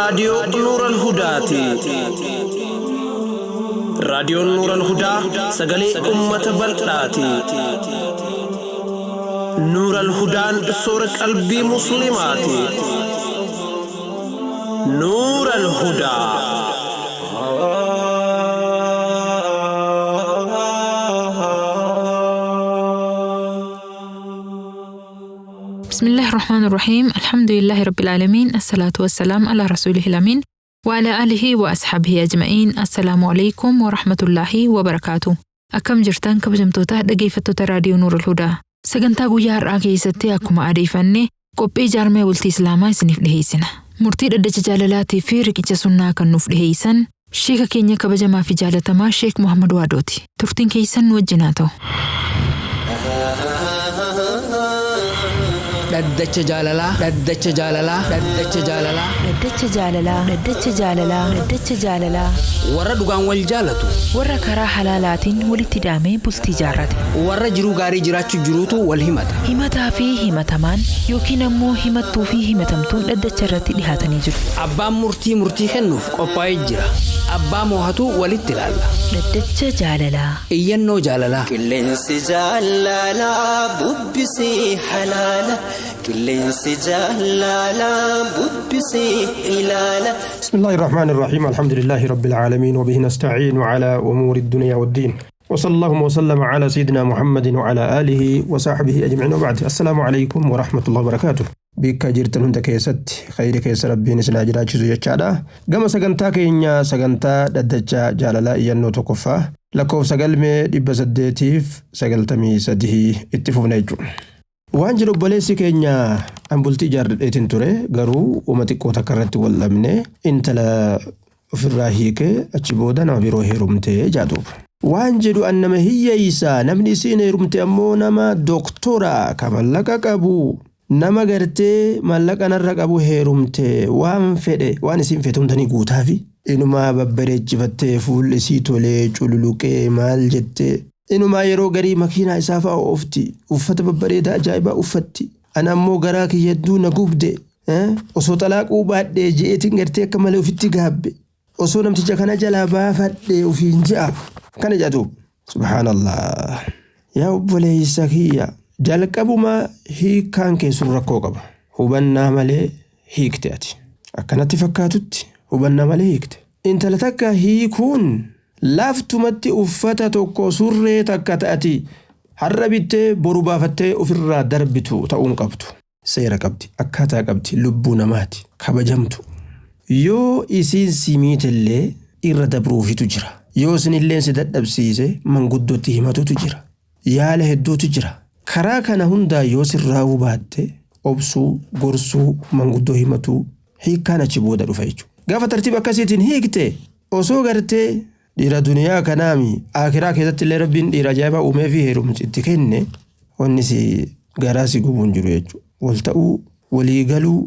راديو نور الهدى راديو نور الهدى سجلي أمة بلداتي نور الهدى سورة قلبي مسلماتي نور الهدى بسم الله الرحمن الرحيم. الحمد لله رب العالمين، الصلاة والسلام على رسوله الأمين وعلى آله وأصحابه أجمعين. السلام عليكم ورحمة الله وبركاته. أكم جرتان كبجمتوتا دقيفتوتا راديو نور الهدى سجنتا قيار آكيستي أكما عريفاني قبئي جارمي والتي إسلاما سنف دهيسنا مرتي ردج جالالاتي في ركيجة سنة كنوف دهيسن شيخ كينيا كبجما في جالتما شيخ محمد وادوتي تفتين كيسن وجناتو Daddacha jaalalaa daddacha jaalalaa daddacha jaalalaa daddacha jaalalaa daddacha jaalalaa daddacha jaalalaa warra dhugaan wal jaalatu warra karaa halaalaatiin walitti daamee bultii jaarrate warra jiruu gaarii jiraachuu jiruutu wal himataa fi himatamaan yookiin ammoo himattuu fi himatamtuun daddacha irratti dhihaatanii jiru. Abbaan murtii kennuuf qophaa'ee jira. Abbaa moohatu walitti ilaalla. Daddacha jaalalaa iyyannoo jaalalaa qilleensi jaalalaa bubbisii halaala qilleensi jaalalaa bubbisii ilaala. بسم الله الرحمن الرحيم. الحمد لله رب العالمين وبه نستعين على أمور الدنيا والدين وصلى الله وسلم على سيدنا محمد وعلى آله وصحبه أجمعين وبعد. السلام عليكم ورحمة الله وبركاته. بك جرتن هند كيست خير كيس ربي نسنا جراج زيجادا جم سجنتا كينيا سجنتا ددجا جاللا ينو تكفى لكوف سجلمي دبزديتيف سجلتمي سده اتفوف نيجو وانجلو بليسي كينيا أمبولتي جارد ايتين توري غرو ومتكو تكررت والأمني انت لا في الراهيك أتشبودا نابيرو هيرومتي جادوب وانجلو أنما هي إيسا نمني سيني رومتي أمو نما دكتورا كمالكا كابو nama gartee mallaqa narra qabu heerumte waan fedhe waan isin feetumtanii guutaafi inuma babbareechifattee fuulli isii tolee cululuqee maal jettee inuma yeroo garii makiinaa isaa fa'a oofti uffata babbareedaa ajaa'ibaa uffatti ana ammoo garaa kiyyadduu na gubde osoo xalaaquu baadhee je'eetiin gartee akka malee ofitti gaabbe osoo namticha kana jalaa baafadhee ofiin je'a kana jedhu subhaanallah yaa obboleessa kiyya jalqabuma hiikaan keessan rakkoo qaba hubannaa malee hiikte ati akkanatti fakkaatutti hubannaa malee hiikte intala takka hiikuun laaftumatti uffata tokko surree takka ta'ati har'a bittee boru baafattee ofirraa darbitu ta'uun qabdu seera qabdi akkaataa qabdi lubbuu namaati kabajamtu yoo isiin simiitellee irra dabruufitu jira yoo isinillee si dadhabsiise manguddootti himatutu jira yaala hedduutu jira. karaa kana hundaa yoo sirraa hubaatte obsuu gorsuu manguddoo himatuu hiikaan achi booda dhufa jechuudha. Gaafa tartiiba akkasiitiin hiikte osoo gartee dhiira duniyaa kanaami akiraa keessatti illee rabbiin dhiira ajaa'ibaa uumee fi heerumsi itti kenne wanni si garaa si gubuun jiru jechuudha. Wal ta'uu walii galuu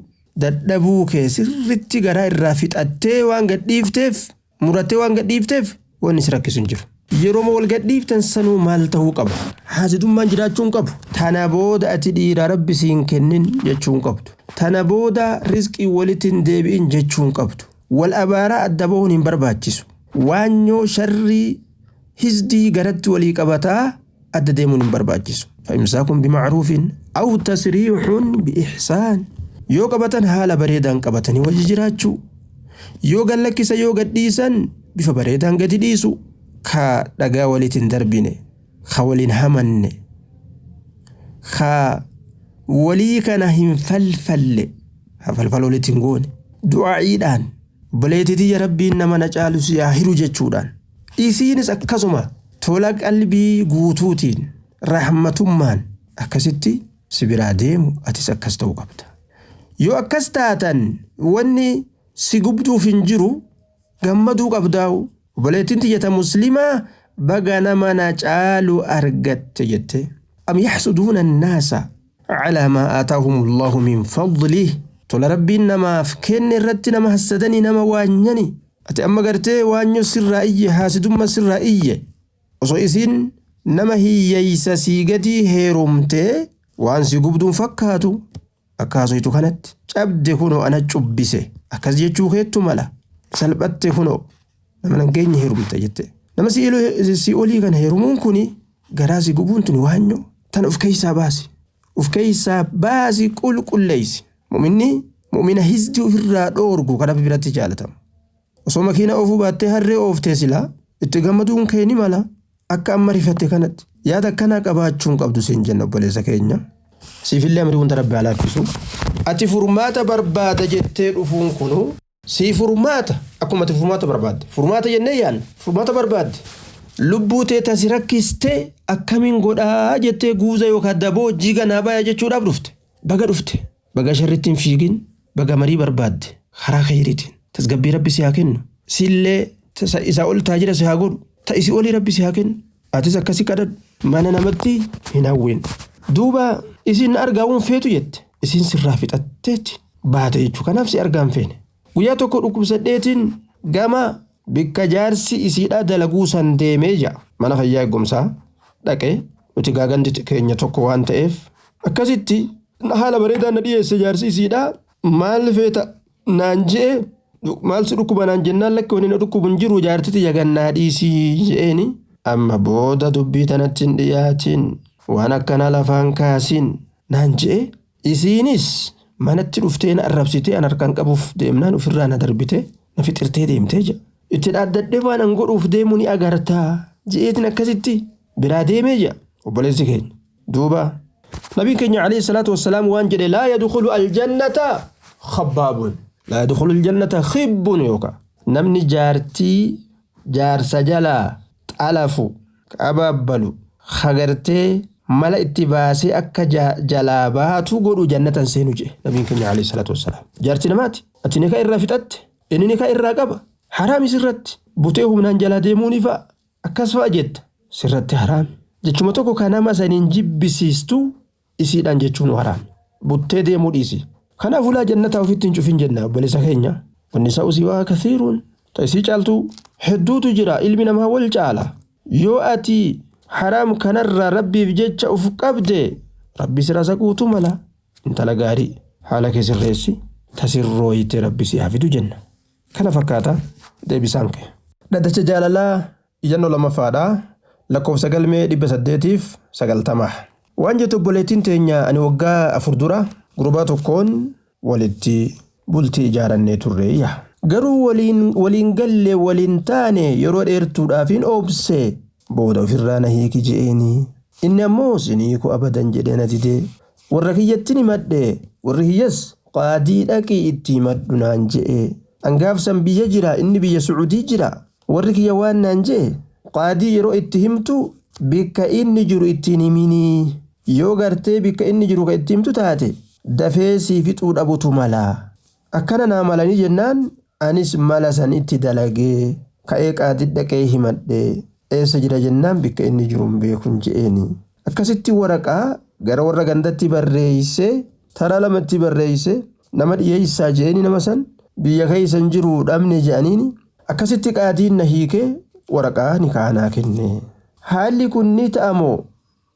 dadhabuu kee sirritti garaa irraa fixattee waan gadhiifteef murattee waan gadhiifteef wanni si rakkisu hin jiru. yeroo wal gadhiiftan sanuu maal ta'uu qaba haasidummaan jiraachuun qabu tana booda ati dhiira rabbi siin kennin jechuun qabdu tana booda rizqii walitiin deebi'in jechuun qabdu wal abaaraa adda bahuun hin barbaachisu waanyoo sharrii hizdii garatti walii qabataa adda deemuun hin barbaachisu fa'imsaakum bima'ruufin aw tasriihun biihsaan yoo qabatan haala bareedaan qabatanii wajji jiraachuu yoo gallakkisa yoo gadhiisan bifa bareedaan gadi dhiisu ka dhagaa walitiin darbine ka waliin hamanne ka walii kana hin falfalle falfal walitiin goone du'aa'iidhaan buleetitii ya rabbiin nama na caalus yaa hiru jechuudhaan isiinis akkasuma tola qalbii guutuutiin rahmatummaan akkasitti si biraa deemu atis akkas ta'uu qabda yoo akkas taatan wanni si gubduuf hin jiru gammaduu qabdaa'u وبلاتين تيجي مسلمة بقى نمنا جالو أرجت جت أم يحسدون الناس على ما آتاهم الله من فضله تلا ربي نما فكن الرتنا ما حسدني نما وانيني أتأمى قرتي وانيو سرائية حاسدون ما سرائية وصيسين نما هي يساسي قدي هيرومتي وانسي قبدون فكاتو أكاسو يتوخانت جابدي كونو أنا جبسي akkas jechuu keettu mala salphatte kunoo nama nageenye heerumte jette nama si olii kan heerumuun kuni garaasi gubuun tuni waanyo tan of keeysaa baasi qulqulleeysi mu'mina hizdi ofirraa dhoorgu kadhaaf biratti jaalatamu osoo makiina oofuu baattee harree ooftee silaa itti gammaduun keeni mala akka amma rifatte kanatti yaada akkanaa qabaachuun qabdu siin jenna obboleessa keenya siifillee amrii hunda rabbi alaaffisu ati furmaata barbaada jettee dhufuun kunu sii furmaata akkuma ati furmaata barbaadde furmaata jennee yaanna furmaata barbaadde lubbuu tee tasi rakkistee akkamiin godhaa jettee guuza yookaan daboo jiga naa baaya jechuudhaaf dhufte baga sharritti hin fiigin baga marii barbaadde karaa khayriitiin tasgabbii rabbi si haa kennu sillee isa ol taajira si haa godhu ta'isi olii rabbi si haa kennu atis akkasi kadhadhu mana namatti hin hawwin duuba isin argaawwan feetu jette isin sirraa fixatteetti baate jechuu kanaaf si argaan feene guyyaa tokko dhukkubsadheetiin gama bikka jaarsi isiidhaa dalaguu san deemee jaa mana fayyaa eegumsaa dhaqee nuti gaagandi keenya tokko waan ta'eef akkasitti haala bareedaan na dhiyeesse jaarsi isiidhaa maal feeta naan je'e maal si dhukkuba naan jennaan lakki wani na dhukkubun jiru jaartiti yagannaa dhiisii je'eeni amma booda dubbii tanatti hin dhiyaatiin waan akkanaa lafaan kaasiin naan je'e isiinis manatti dhuftee na arrabsitee an harkaan qabuuf deemnaan ofirraa na darbite na fixirtee deemtee jaa itti dhaaddadhee waan an godhuuf deemu ni agartaa je'eetiin akkasitti biraa deemee jaa obboleessi keenya duuba nabiin keenya alayhi salaatu wassalaam waan jedhe laa yadkhulu aljannata khabbaabun laa yadkhulu aljannata khibbun yookaan namni jaarsa jalaa xalafu qabaabbalu hagartee mala itti baasee akka jalaa baatu godhu jannatan seenu jedhe nabiin keenya alayhi salaatu wassalaam jaarti namaati ati ni ka irraa fixatte inni ni ka irraa qaba haraami sirratti butee humnaan jalaa deemuun ifa akkas fa'a jetta sirratti haraami jechuma tokko kan nama saniin jibbisiistu isiidhaan jechuun haraami buttee deemuu dhiisi kanaaf ulaa jannataa ofitti hin cufin jenna obboleessa keenya wanni isaa usii waa kathiiruun ta'isii caaltu hedduutu jira ilmi namaa wal caala yoo ati haraam kanarraa rabbiif jecha uf qabde rabbi sira saquutu mala intala gaarii haala kee sirreessi tasirrooyite rabbi si hafidu jenna kana fakkaata deebisaan kee dhaddacha jaalalaa ijannoo lamaffaadhaa lakkoofsa galmee 890 waan jettu obboleettiin teenya ani waggaa 4 dura gurbaa tokkoon walitti bultii ijaarannee turreeyya garuu waliin galle waliin taane yeroo dheertuudhaafiin oobsee booda ofirraa na hiiki je'eeni inni ammoo siniiku abadan jedhee na didee warra kiyyatti ni madhee warri kiyyas qaadii dhaqii itti maddu naan je'ee angaafsan biyya jira inni biyya Suudii jira warri kiyya waan naan je'e qaadii yeroo itti himtu bikka inni jiru ittiin himinii yoo gartee bikka inni jiru ka itti himtu taate dafee sii fixuu dhabutu mala akkana naa malanii jennaan anis mala san itti dalagee ka'ee qaadii dhaqee himadhee eessa jira jennaan bikka inni jiruun beekun je'eeni akkasitti waraqaa gara warra gandatti barreeyse taraa lamatti barreeyse nama dhiyeessaa je'eeni nama san biyya keeysan jiru dhabne je'aniini akkasitti qaadiin na hiikee waraqaa ni kaanaa kenne haalli kun ni ta'amoo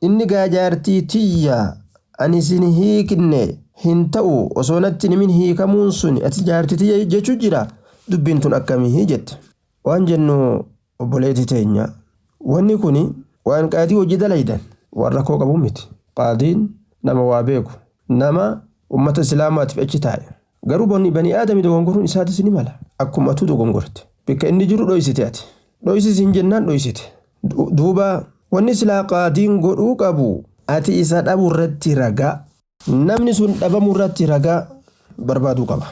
inni gaajaartii tiyya ani sin hiikne hin ta'u osoo natti nimin hiikamuun sun ati jaartii tiyya jechuu jira dubbiin tun akkamii jette waan jennu obboleetti teenya wanni kuni waan qaadii hojii dalaydan warra koo qabu miti qaadiin nama waa beeku nama ummata islaamaatiif achi taa'e garuu bani aadami dogongoruun isaatis ni mala akkuma atu dogongorte bikka inni jiru dhoysite ati dhoysisiin jennaan dhoysite duuba wanni silaa qaadiin godhuu qabu ati isa dhabu irratti ragaa namni sun dhabamu irratti ragaa barbaaduu qaba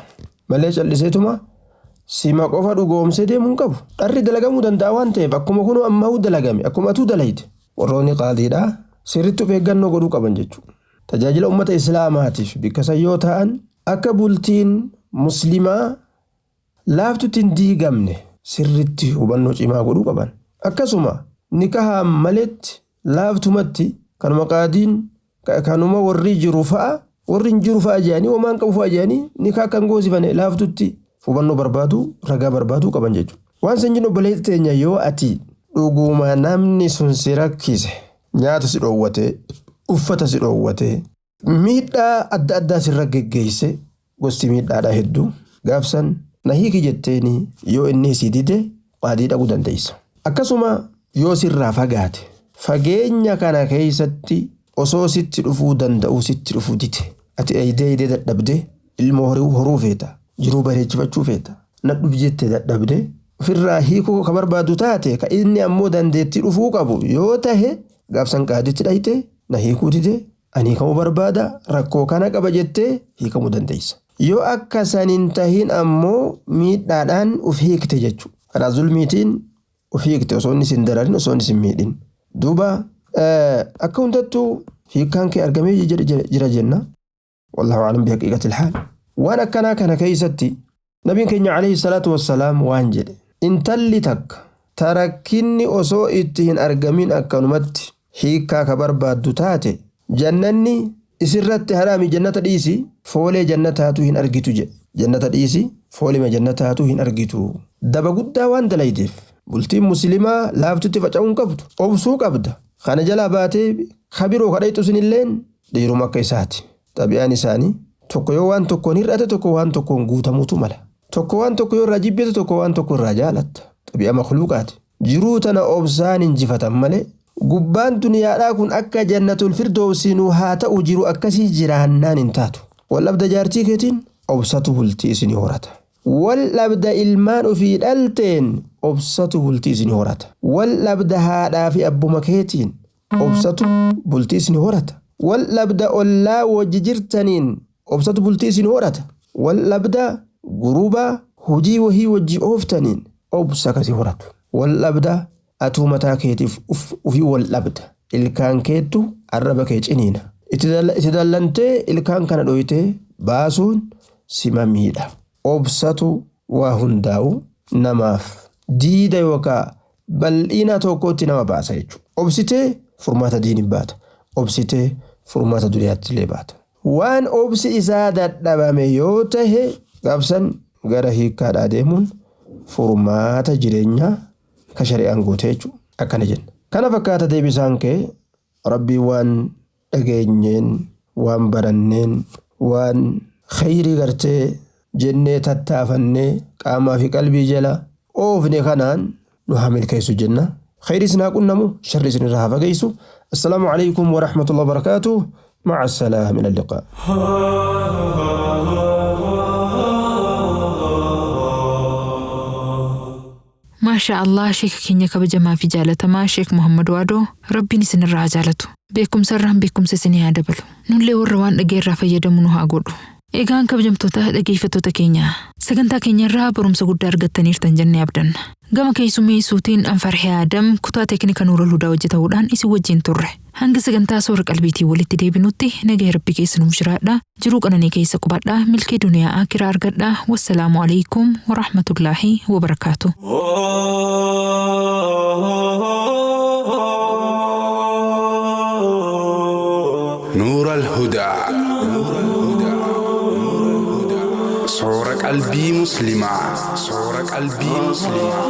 malee calliseetuma sima qofa dhugoomsee deemuun qabu dharri dalagamuu danda'a waan ta'eef akkuma kunu ammaa'uu dalagame akkuma atuu dalayte warroonni qaadiidha sirriitti of eeggannoo godhuu qaban jechuudha tajaajila ummata islaamaatiif bikkasan yoo ta'an akka bultiin muslimaa laaftutti hin diigamne sirriitti hubannoo cimaa godhuu qaban akkasuma nikahaan maletti laaftumatti kanuma qaadiin kanuma warri jiru fa'a warri hin jiru fa'a jedhanii homaan qabu fa'a jedhanii nikaa kan goosifane laaftutti hubannoo barbaadu ragaa barbaaduu qaban jechuudha waan san jennu obboleetti teenya yoo ati dhuguma namni sun si rakkise nyaata si dhoowwate uffata si dhoowwate miidhaa adda addaa sirra geggeesse gosti miidhaadhaa hedduu gaafsan na hiiki jetteeni yoo inni si dide qaadii dhaquu dandeessa. Akkasuma yoo sirraa fagaate fageenya kana keessatti osoo sitti dhufuu danda'u sitti dhufuu dide ati eeyidee dadhabde ilmoo horuu feeta jiruu bareechifachuu feeta nadhuuf jettee dadhabde ofirraa hiikuu ka barbaadu taate ka inni ammoo dandeettii dhufuu qabu yoo tahe gaafsan qaaditti dhayite na hiikuu dide ani hiikamuu barbaada rakkoo kana qaba jettee hiikamuu dandeessa. Yoo akka saniin tahin ammoo miidhaadhaan uf hiikte jechuudha. Karaa zulmiitiin uf hiikte osoo inni sin dararin osoo inni sin miidhin. Duuba akka hundattuu hiikkaan kee argamee jira jenna. Wallahu a'lam bihaqiiqatil haal. Waan akkanaa kana keessatti nabiin keenya alayhi salaatu wassalaam waan jedhe intalli takka tarakkinni osoo itti hin argamin akkanumatti hiikkaa ka barbaaddu taate jannanni isirratti haraami jannata dhiisi foolee jannataatu hin argitu jedhe. Jannata dhiisi foolee jannataatu hin argitu. Daba guddaa waan dalaydeef bultiin muslimaa laaftutti faca'uun qabdu obsuu qabda. Kana jalaa baatee kabiroo kadhaytu sinilleen dhiiruma akka isaati. Xabi'aan isaanii tokko yoo waan tokkoon hir'ate tokko waan tokkoon guutamuutu mala. Tokko waan tokko yoo irraa jibbitu tokko waan tokko irraa jaalatta. Xabi'a makhluuqaati. Jiruu tana obsaan injifatan malee gubbaan duniyaadhaa kun akka jannatul firdawsiinuu haa ta'u jiru akkasii jiraannaan hin taatu. Wal abda jaartii keetiin obsatu bultii isinii horata. Wal abda ilmaan ofii dhalteen obsatu bultii isinii horata. Wal abda haadhaa fi abbuma keetiin obsatu bultii isinii horata. Wal abda ollaa wajji jirtaniin obsatu bultii isinii horata. Wal abda guruba hojii wahii wajji ooftaniin obsa kasi horatu. Wal abda atuu mataa keetiif ufii wal abda ilkaan keettu arraba kee ciniina. Itti dallantee ilkaan kana dhoyitee baasuun sima miidha. Obsatu waa hundaa'u namaaf diida yookaa bal'ina tokkotti nama baasa jechuudha. Obsitee furmaata diiniin baata. Obsitee furmaata duniyaatti illee baata. Waan obsi isaa dadhabame yoo tahe gaafsan gara hiikkaadhaa deemuun furmaata jireenyaa ka shari'aan goote jechuudha. Akkana jenna. Kana fakkaata deebisaan kee rabbii waan dhageenyeen waan baranneen waan khayrii gartee jennee tattaafannee qaamaa fi qalbii jala oofne kanaan nu haa milkeessu jenna. Khayrii isin haa qunnamu sharri isin irraa haa fageessu. Assalaamu alaykum wa rahmatullahi wa barakaatuh. Ma'a assalaam ila liqaa. Maasha Allah sheeka keenya kabajamaa fi jaalatamaa Sheek Muhammad Waadoo rabbiin isinirraa haa jaalatu. Beekumsarraan beekumsa isinii haa dabalu. Nullee warra waan dhageerraa fayyadamu nu haa godhu. Egaan kabajamtoota dhageeffattoota keenya sagantaa keenyarraa barumsa guddaa argattaniirtan jennee abdanna. Gama keessummeessuutiin Anfarhee Adam kutaa teeknika Nuurul Hudaa hojjetamuudhaan isin wajjin turre. Hanga sagantaa soora qalbiitiin walitti deebinutti nagaa rabbi keessa nuuf jiraadhaa. Jiruu qananii keessa qubadhaa. Milkii duniyaa aakiraa argadhaa. Wassalaamu alaykum wa rahmatullaahi wa barakaatuh. نور الهدى صورة قلبي مسلمة صورة قلبي مسلمة